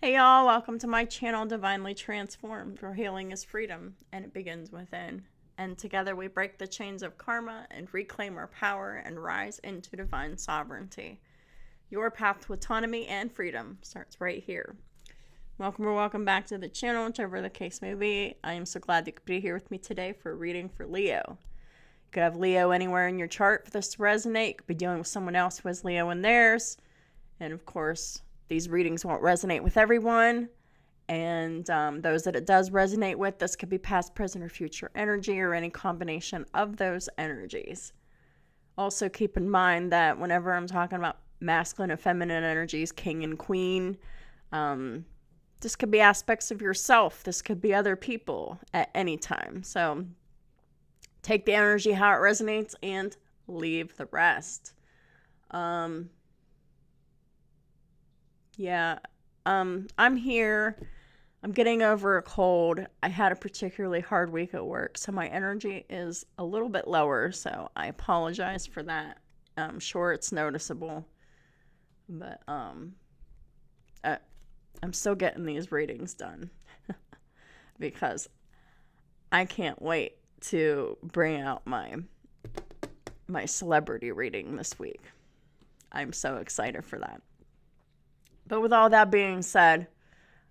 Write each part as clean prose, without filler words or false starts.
Hey y'all, welcome to my channel, Divinely Transformed, where healing is freedom and it begins within. And together we break the chains of karma and reclaim our power and rise into divine sovereignty. Your path to autonomy and freedom starts right here. Welcome or welcome back to the channel, whichever the case may be. I am so glad that you could be here with me today for a reading for Leo. You could have Leo anywhere in your chart for this to resonate. You could be dealing with someone else who has Leo in theirs. And of course, these readings won't resonate with everyone. And those that it does resonate with, this could be past, present, or future energy or any combination of those energies. Also keep in mind that whenever I'm talking about masculine and feminine energies, king and queen, this could be aspects of yourself. This could be other people at any time. So take the energy how it resonates and leave the rest. I'm here. I'm getting over a cold. I had a particularly hard week at work, so my energy is a little bit lower, so I apologize for that. I'm sure it's noticeable, but I'm still getting these readings done because I can't wait to bring out my celebrity reading this week. I'm so excited for that. But with all that being said,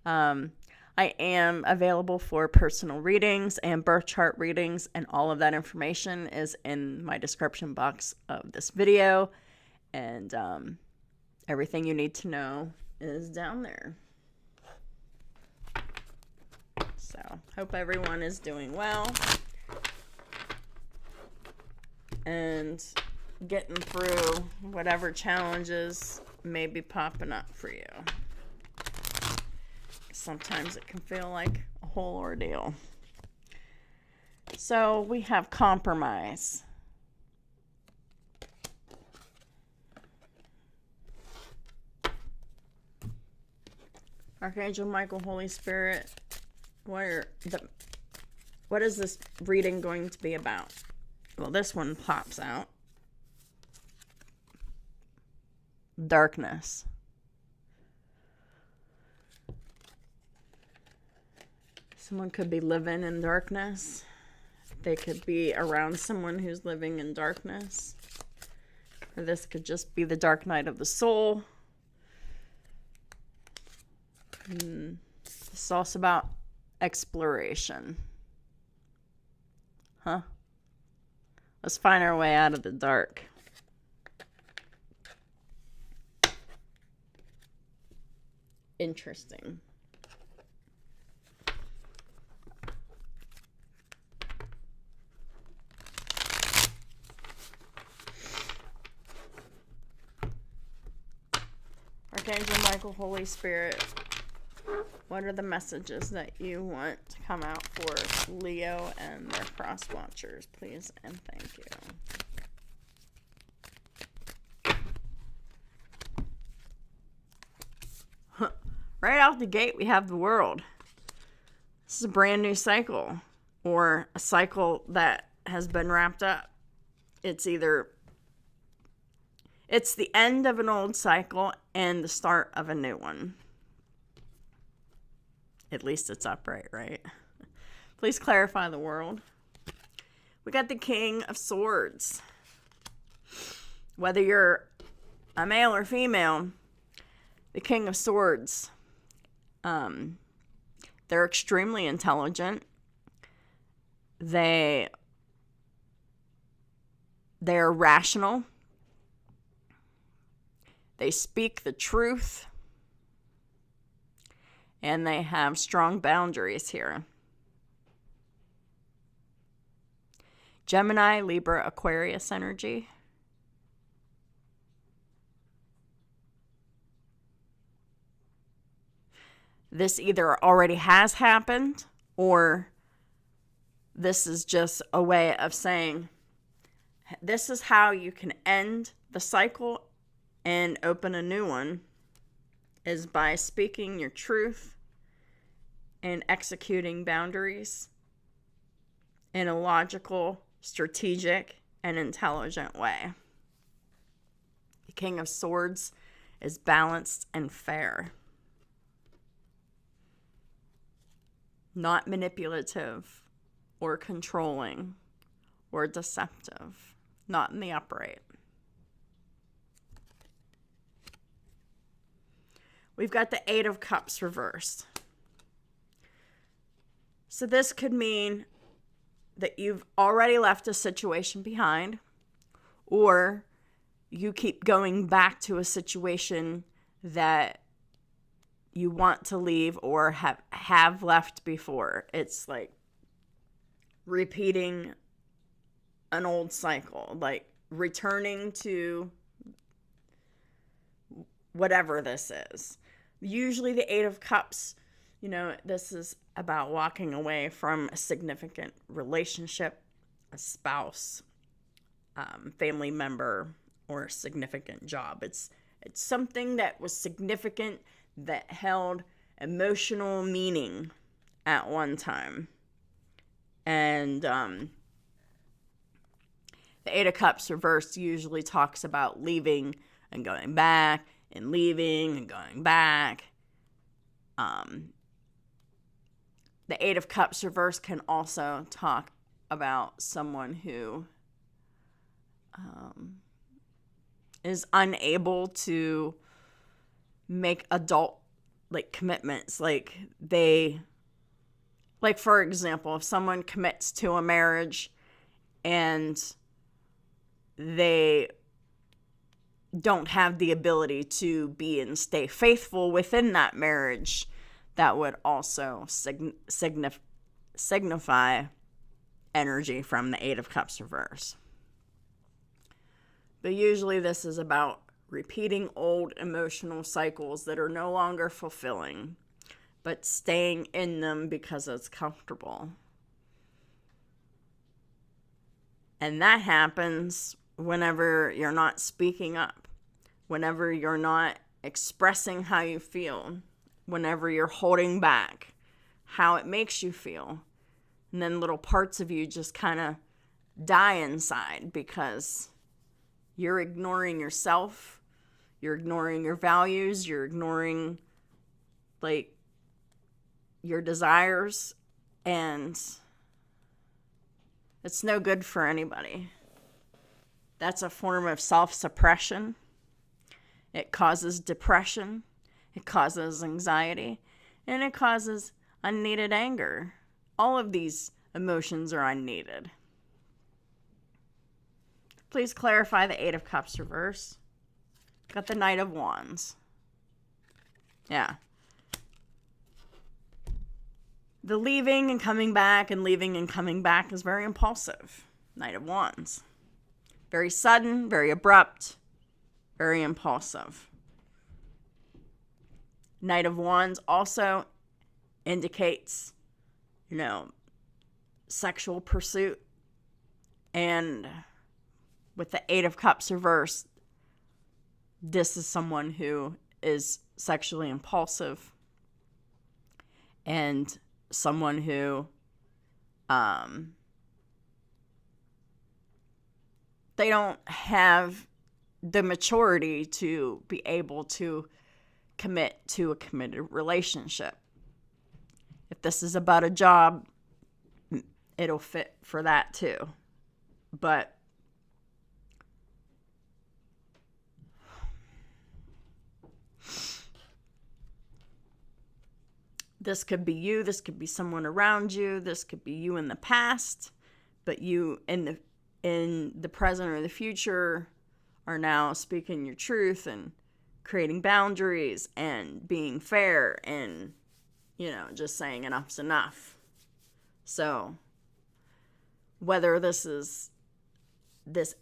I am available for personal readings and birth chart readings, and all of that information is in my description box of this video, and everything you need to know is down there. So, hope everyone is doing well and getting through whatever challenges may be popping up for you. Sometimes it can feel like a whole ordeal. So we have compromise. Archangel Michael, Holy Spirit, what is this reading going to be about? Well, this one pops out. Darkness. Someone could be living in darkness. They could be around someone who's living in darkness. Or this could just be the dark night of the soul. This is also about exploration. Let's find our way out of the dark. Interesting. Archangel Michael, Holy Spirit, what are the messages that you want to come out for Leo and their cross watchers, please and thank you. Right out the gate, we have the world. This is a brand new cycle, or a cycle that has been wrapped up. It's the end of an old cycle and the start of a new one. At least it's upright, right? Please clarify the world. We got the King of Swords. Whether you're a male or female, the King of Swords, they're extremely intelligent. They're rational. They speak the truth. And they have strong boundaries here. Gemini, Libra, Aquarius energy. This either already has happened, or this is just a way of saying, this is how you can end the cycle and open a new one, is by speaking your truth and executing boundaries in a logical, strategic, and intelligent way. The King of Swords is balanced and fair. not manipulative or controlling or deceptive, not in the upright. We've got the Eight of Cups reversed. So this could mean that you've already left a situation behind, or you keep going back to a situation that you want to leave or have left before. It's like repeating an old cycle, like returning to whatever this is. Usually the Eight of Cups, this is about walking away from a significant relationship, a spouse, family member, or a significant job. It's something that was significant, that held emotional meaning at one time. And the Eight of Cups reversed usually talks about leaving and going back, and leaving and going back. The Eight of Cups reverse can also talk about someone who is unable to make adult commitments. For example, if someone commits to a marriage and they don't have the ability to be and stay faithful within that marriage, that would also signify energy from the Eight of Cups reverse. But usually this is about repeating old emotional cycles that are no longer fulfilling, but staying in them because it's comfortable. And that happens whenever you're not speaking up, whenever you're not expressing how you feel, whenever you're holding back how it makes you feel. And then little parts of you just kind of die inside because you're ignoring yourself, you're ignoring your values, you're ignoring your desires, and it's no good for anybody. That's a form of self-suppression. It causes depression. It causes anxiety. And it causes unneeded anger. All of these emotions are unneeded. Please clarify the Eight of Cups reverse. Got the Knight of Wands. Yeah. The leaving and coming back and leaving and coming back is very impulsive. Knight of Wands. Very sudden, very abrupt, very impulsive. Knight of Wands also indicates, sexual pursuit. And with the Eight of Cups reversed, this is someone who is sexually impulsive and someone who they don't have the maturity to be able to commit to a committed relationship. If this is about a job, it'll fit for that too. But this could be you, this could be someone around you, this could be you in the past, but you in the present or the future are now speaking your truth and creating boundaries and being fair and, just saying enough's enough. So whether this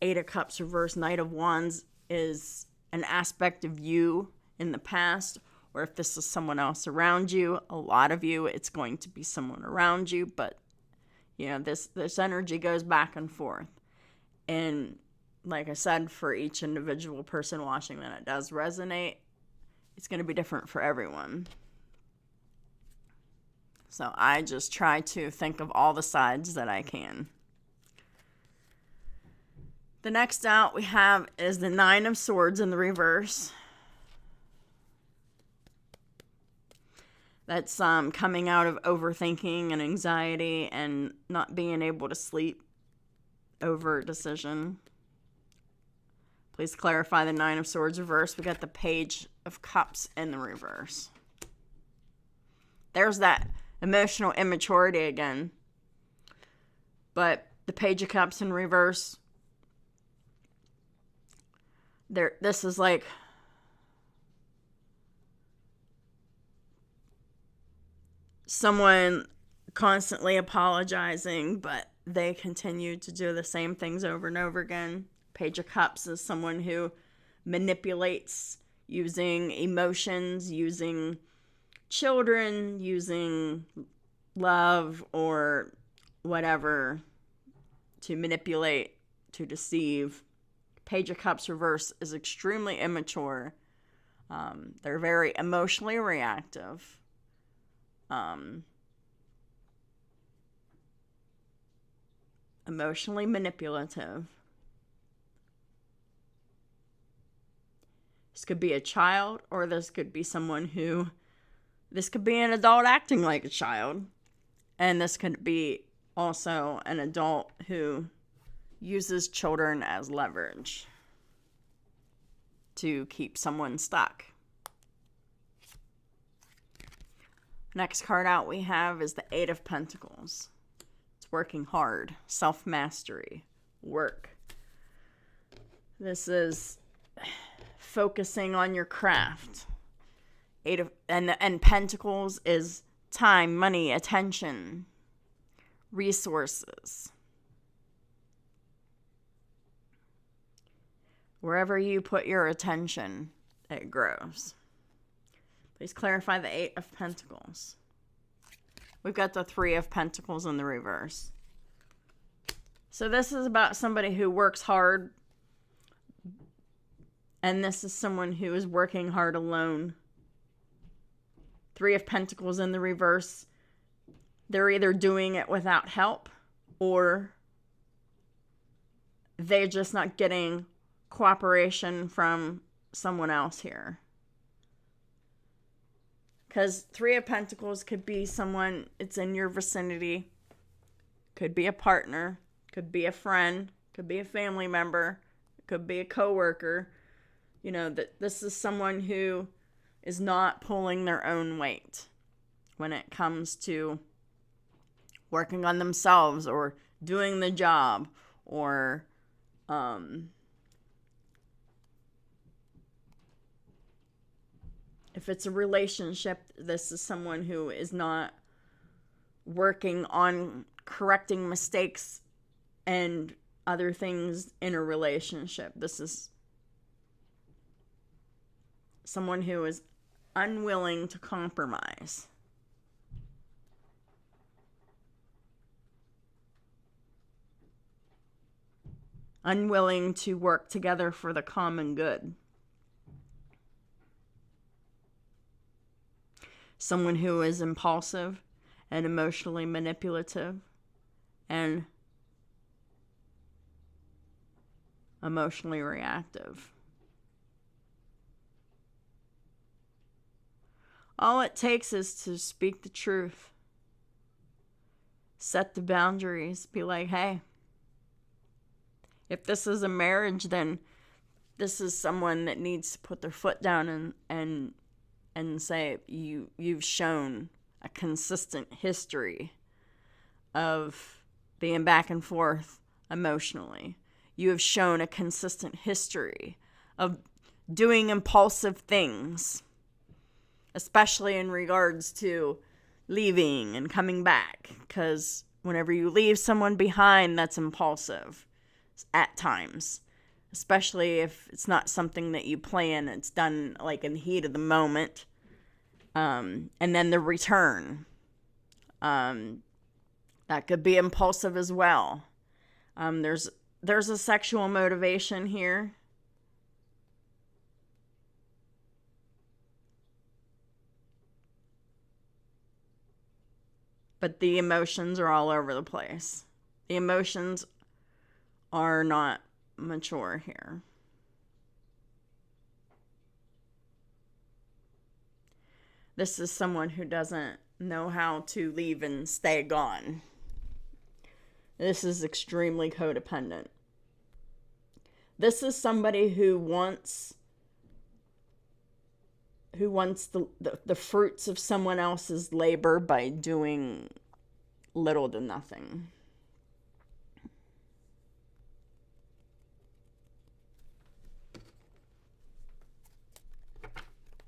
Eight of Cups reverse Knight of Wands is an aspect of you in the past, or if this is someone else around you, a lot of you, it's going to be someone around you, but this energy goes back and forth. And like I said, for each individual person watching that it does resonate, it's going to be different for everyone. So I just try to think of all the sides that I can. The next out we have is the Nine of Swords in the reverse. That's coming out of overthinking and anxiety and not being able to sleep over a decision. Please clarify the Nine of Swords reverse. We got the Page of Cups in the reverse. There's that emotional immaturity again. But the Page of Cups in reverse, this is like someone constantly apologizing, but they continue to do the same things over and over again. Page of Cups is someone who manipulates using emotions, using children, using love or whatever to manipulate, to deceive. Page of Cups reverse is extremely immature. They're very emotionally reactive. Emotionally manipulative. This could be a child, or this could be this could be an adult acting like a child. And this could be also an adult who uses children as leverage to keep someone stuck. Next card out we have is the Eight of Pentacles. It's working hard, self-mastery, work. This is focusing on your craft. And Pentacles is time, money, attention, resources. Wherever you put your attention, it grows. Please clarify the Eight of Pentacles. We've got the Three of Pentacles in the reverse. So this is about somebody who works hard. And this is someone who is working hard alone. Three of Pentacles in the reverse. They're either doing it without help, or they're just not getting cooperation from someone else here. Because Three of Pentacles could be someone, it's in your vicinity. Could be a partner. Could be a friend. Could be a family member. Could be a coworker. You know, that this is someone who is not pulling their own weight when it comes to working on themselves or doing the job or if it's a relationship, this is someone who is not working on correcting mistakes and other things in a relationship. This is someone who is unwilling to compromise. Unwilling to work together for the common good. Someone who is impulsive and emotionally manipulative and emotionally reactive. All it takes is to speak the truth. Set the boundaries. Be like, hey, if this is a marriage, then this is someone that needs to put their foot down and say, you've shown a consistent history of being back and forth emotionally. You have shown a consistent history of doing impulsive things, especially in regards to leaving and coming back. Because whenever you leave someone behind, that's impulsive at times. Especially if it's not something that you plan. It's done like in the heat of the moment. And then the return. That could be impulsive as well. There's a sexual motivation here. But the emotions are all over the place. The emotions are not mature here. This is someone who doesn't know how to leave and stay gone. This is extremely codependent. This is somebody who wants the fruits of someone else's labor by doing little to nothing.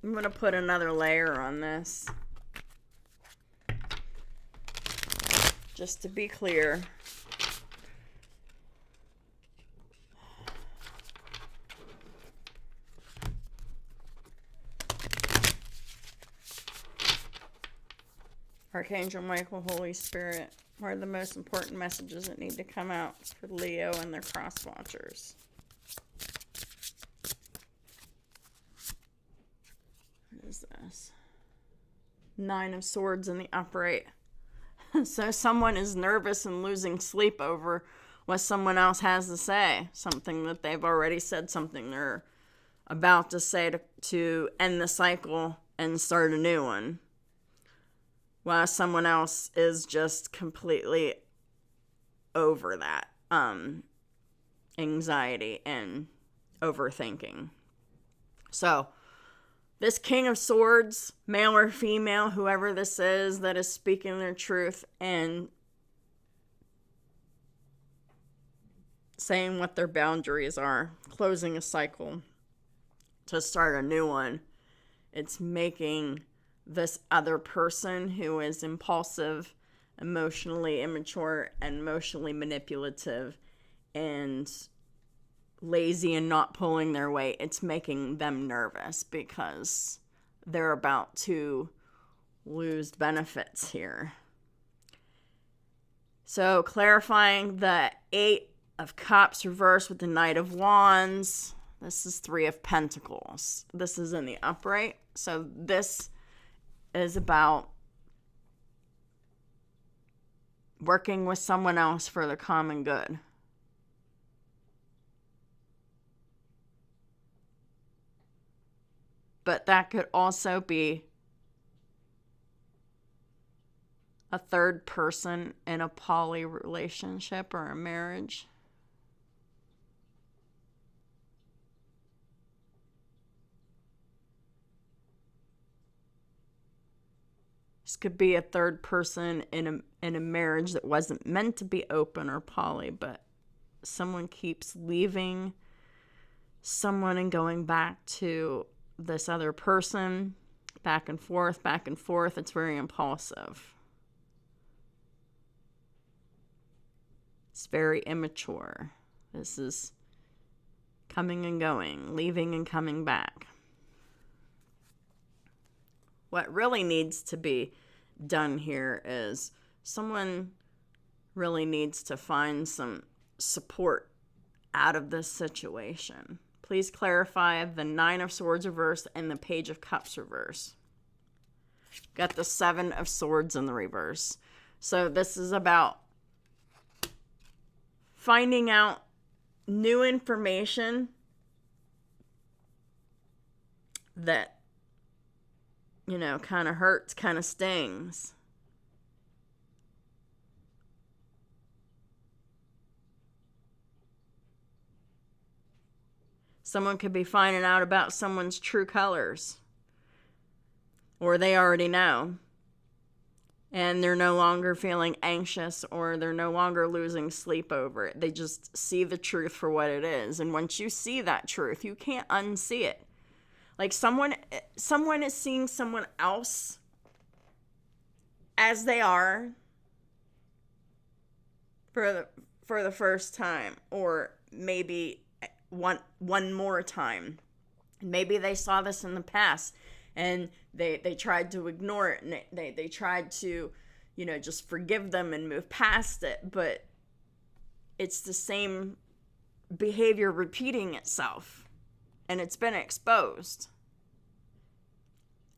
I'm going to put another layer on this, just to be clear. Archangel Michael, Holy Spirit, what are the most important messages that need to come out for Leo and their cross watchers? What is this? 9 of Swords in the upright. So someone is nervous and losing sleep over what someone else has to say. Something that they've already said, something they're about to say to end the cycle and start a new one. While someone else is just completely over that anxiety and overthinking. So, this King of Swords, male or female, whoever this is that is speaking their truth and saying what their boundaries are, closing a cycle to start a new one, it's making this other person who is impulsive, emotionally immature, and emotionally manipulative, and lazy and not pulling their weight, it's making them nervous because they're about to lose benefits here. So clarifying the 8 of Cups reversed with the Knight of Wands. This is 3 of Pentacles. This is in the upright. So this is about working with someone else for the common good. But that could also be a third person in a poly relationship or a marriage. This could be a third person in a marriage that wasn't meant to be open or poly, but someone keeps leaving someone and going back to this other person, back and forth, back and forth. It's very impulsive. It's very immature. This is coming and going, leaving and coming back. What really needs to be done here is someone really needs to find some support out of this situation. Please clarify the 9 of Swords reverse and the Page of Cups reverse. Got the 7 of Swords in the reverse. So this is about finding out new information that, kind of hurts, kind of stings. Someone could be finding out about someone's true colors, or they already know, and they're no longer feeling anxious, or they're no longer losing sleep over it. They just see the truth for what it is. And once you see that truth, you can't unsee it. Like someone is seeing someone else as they are for the first time, or maybe one more time. Maybe they saw this in the past and they tried to ignore it, and they tried to, just forgive them and move past it, but it's the same behavior repeating itself, and it's been exposed.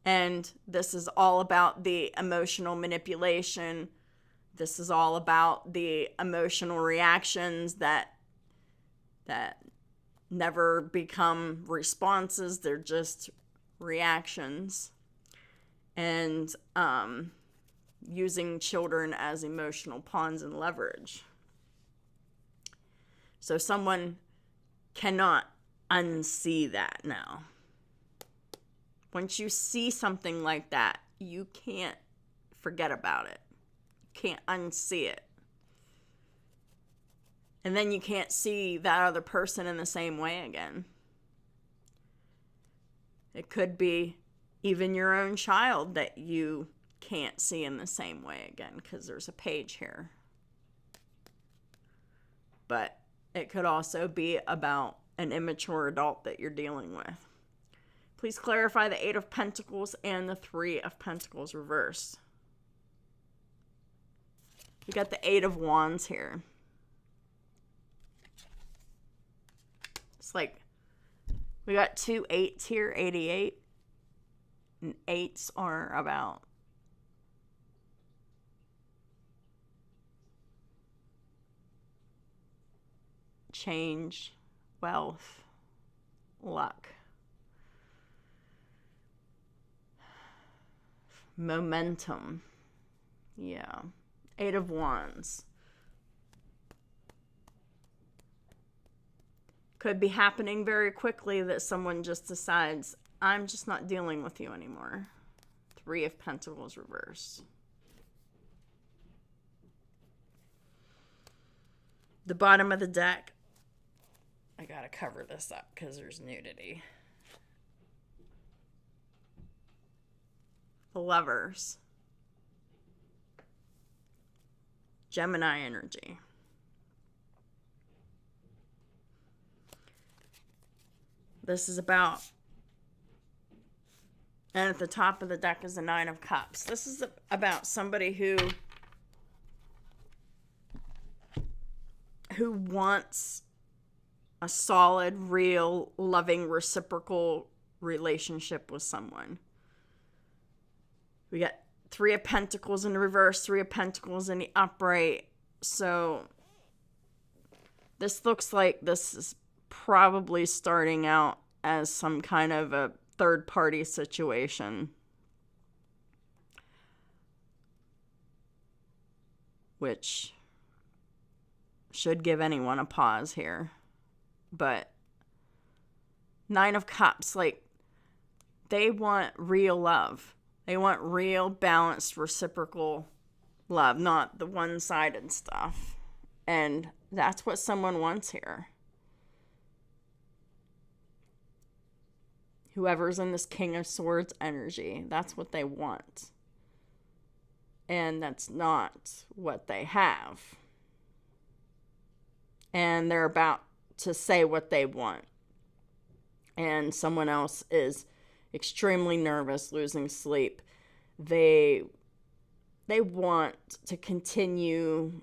And this is all about the emotional manipulation. This is all about the emotional reactions that never become responses. They're just reactions. and using children as emotional pawns and leverage. So someone cannot unsee that now. Once you see something like that, you can't forget about it. You can't unsee it. And then you can't see that other person in the same way again. It could be even your own child that you can't see in the same way again, because there's a page here. But it could also be about an immature adult that you're dealing with. Please clarify the 8 of Pentacles and the 3 of Pentacles reversed. We got the 8 of Wands here. It's like we got 2 8s here, 88. And 8s are about change, wealth, luck, momentum. Yeah. 8 of Wands. Could be happening very quickly that someone just decides, I'm just not dealing with you anymore. 3 of Pentacles reversed. The bottom of the deck. I gotta cover this up because there's nudity. The Lovers. Gemini energy. This is about, and at the top of the deck is the 9 of Cups. This is about somebody who wants a solid, real, loving, reciprocal relationship with someone. We got 3 of Pentacles in the reverse, 3 of Pentacles in the upright. So this looks like this is probably starting out as some kind of a third-party situation. Which should give anyone a pause here. But 9 of Cups, like, they want real love. They want real, balanced, reciprocal love, not the one-sided stuff. And that's what someone wants here. Whoever's in this King of Swords energy, that's what they want. And that's not what they have. And they're about to say what they want. And someone else is extremely nervous, losing sleep. They want to continue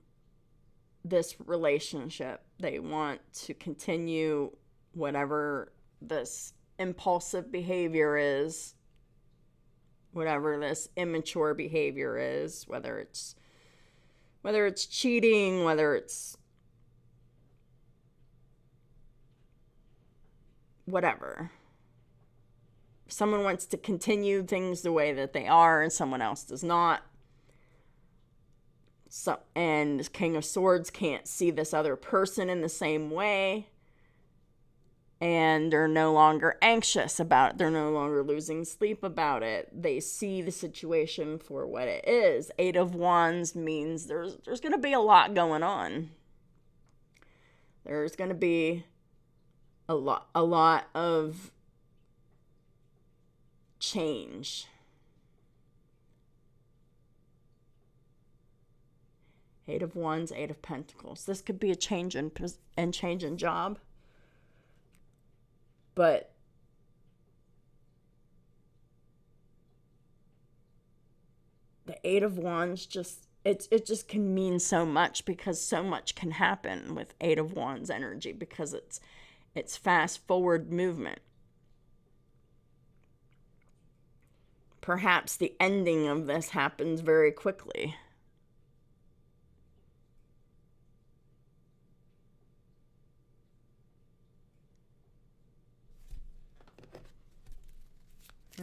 this relationship. They want to continue whatever this impulsive behavior is, whatever this immature behavior is, whether it's cheating, whether it's whatever. Someone wants to continue things the way that they are, and someone else does not. So, and this King of Swords can't see this other person in the same way. And they're no longer anxious about it. They're no longer losing sleep about it. They see the situation for what it is. 8 of Wands means there's going to be a lot going on. There's going to be a lot of change. Eight of Wands, 8 of Pentacles. This could be a change in job. But the 8 of Wands it just can mean so much, because so much can happen with 8 of Wands energy, because it's fast forward movement. Perhaps the ending of this happens very quickly.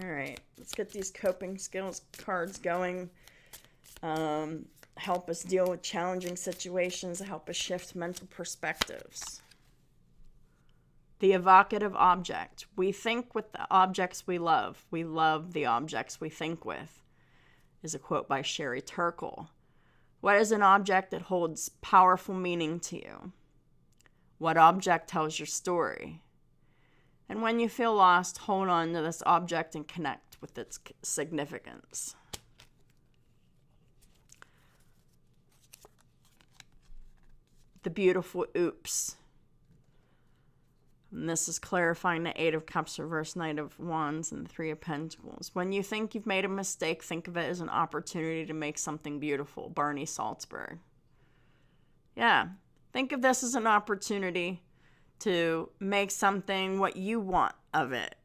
All right, let's get these coping skills cards going. Help us deal with challenging situations, help us shift mental perspectives. The evocative object. We think with the objects we love. We love the objects we think with, is a quote by Sherry Turkle. What is an object that holds powerful meaning to you? What object tells your story? And when you feel lost, hold on to this object and connect with its significance. The beautiful oops. And this is clarifying the Eight of Cups reverse, Knight of Wands, and the Three of Pentacles. When you think you've made a mistake, think of it as an opportunity to make something beautiful. Barney Salzberg. Yeah, think of this as an opportunity to make something what you want of it.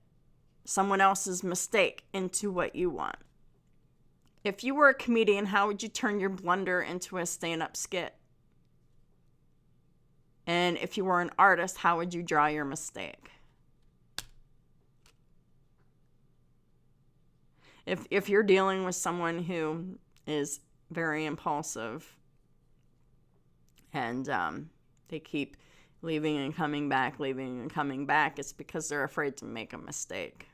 Someone else's mistake into what you want. If you were a comedian, how would you turn your blunder into a stand-up skit? And if you were an artist, how would you draw your mistake? If you're dealing with someone who is very impulsive and they keep leaving and coming back, it's because they're afraid to make a mistake.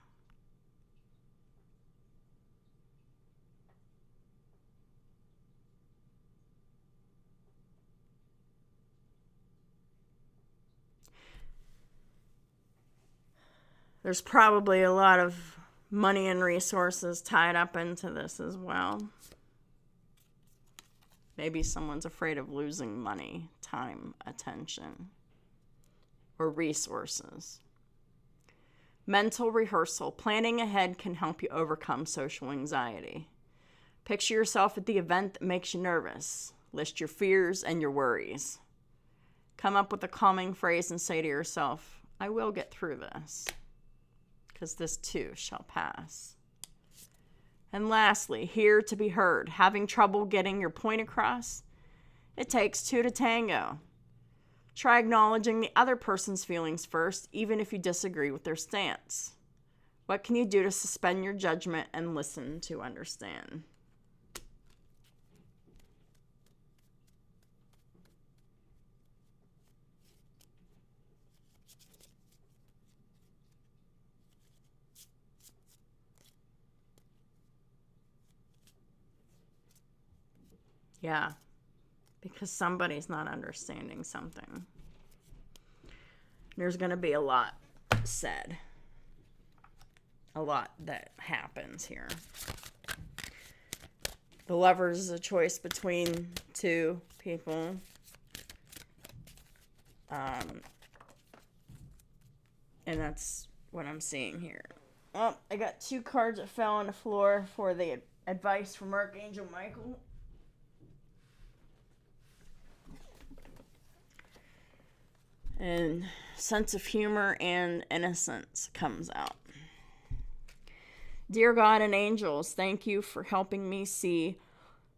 There's probably a lot of money and resources tied up into this as well. Maybe someone's afraid of losing money, time, attention, or resources. Mental rehearsal. Planning ahead can help you overcome social anxiety. Picture yourself at the event that makes you nervous. List your fears and your worries. Come up with a calming phrase and say to yourself, I will get through this, because this too shall pass. And lastly, hear to be heard. Having trouble getting your point across? It takes two to tango. Try acknowledging the other person's feelings first, even if you disagree with their stance. What can you do to suspend your judgment and listen to understand? Yeah, because somebody's not understanding something. There's going to be a lot said. A lot that happens here. The Lovers is a choice between two people. And that's what I'm seeing here. Oh, I got two cards that fell on the floor for the advice from Archangel Michael. And sense of humor and innocence comes out. Dear God and angels, thank you for helping me see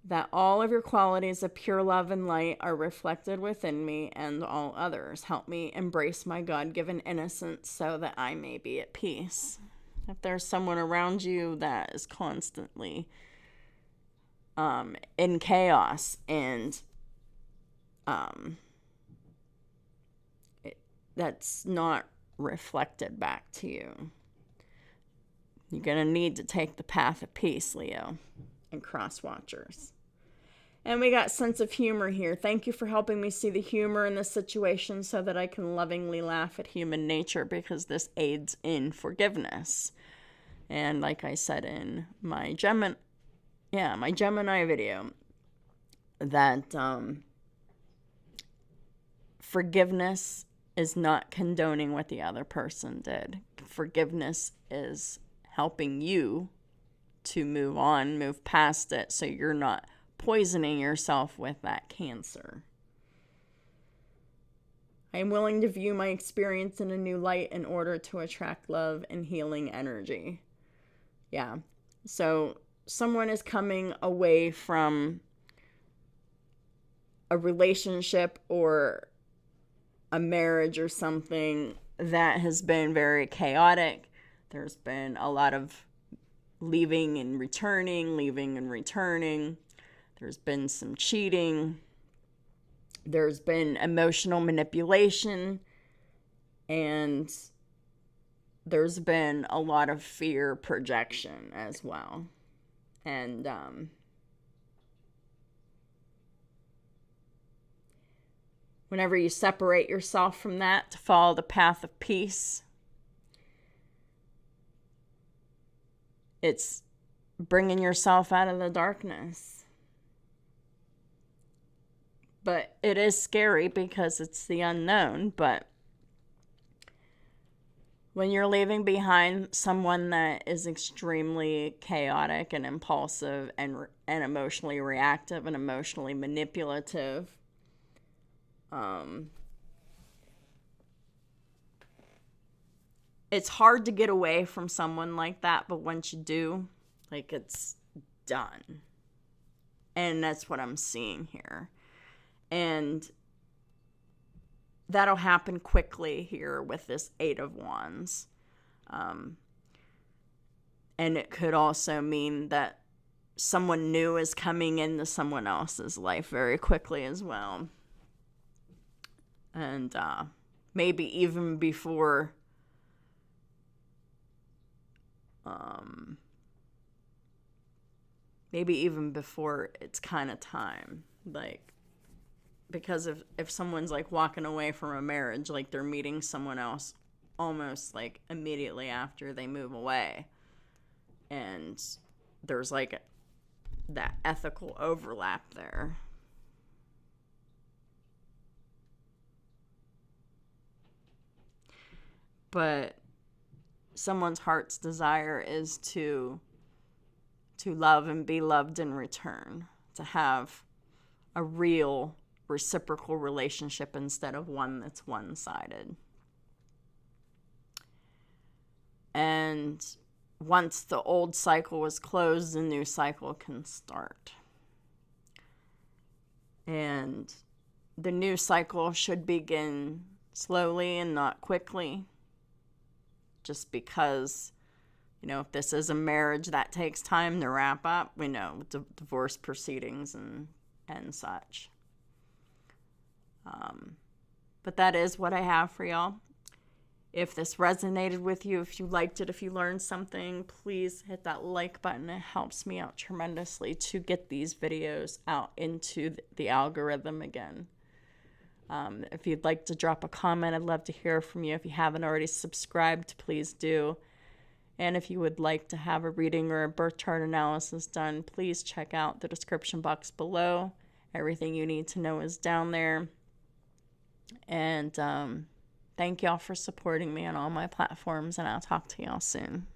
that all of your qualities of pure love and light are reflected within me and all others. Help me embrace my God-given innocence so that I may be at peace. If there's someone around you that is constantly in chaos and that's not reflected back to you, you're going to need to take the path of peace, Leo, and cross watchers. And we got sense of humor here. Thank you for helping me see the humor in this situation so that I can lovingly laugh at human nature, because this aids in forgiveness. And like I said in my Gemini video, that forgiveness is not condoning what the other person did. Forgiveness is helping you to move on, move past it, so you're not poisoning yourself with that cancer. I am willing to view my experience in a new light in order to attract love and healing energy. Yeah. So someone is coming away from a relationship or a marriage or something that has been very chaotic. There's been a lot of leaving and returning, leaving and returning. There's been some cheating. There's been emotional manipulation. And there's been a lot of fear projection as well. And whenever you separate yourself from that to follow the path of peace, it's bringing yourself out of the darkness. But it is scary because it's the unknown. But when you're leaving behind someone that is extremely chaotic and impulsive and emotionally reactive and emotionally manipulative, it's hard to get away from someone like that, but once you do, like, it's done. And that's what I'm seeing here. And that'll happen quickly here with this Eight of Wands. And it could also mean that someone new is coming into someone else's life very quickly as well. And maybe even before it's kind of time. Like, because if someone's like walking away from a marriage, like they're meeting someone else almost like immediately after they move away. And there's like that ethical overlap there. But someone's heart's desire is to love and be loved in return, to have a real reciprocal relationship instead of one that's one-sided. And once the old cycle is closed, the new cycle can start. And the new cycle should begin slowly and not quickly. Just because, if this is a marriage that takes time to wrap up, we know divorce proceedings and such. But that is what I have for y'all. If this resonated with you, if you liked it, if you learned something, please hit that like button. It helps me out tremendously to get these videos out into the algorithm again. If you'd like to drop a comment, I'd love to hear from you. If you haven't already subscribed, please do. And if you would like to have a reading or a birth chart analysis done, please check out the description box below. Everything you need to know is down there. And thank y'all for supporting me on all my platforms, and I'll talk to y'all soon.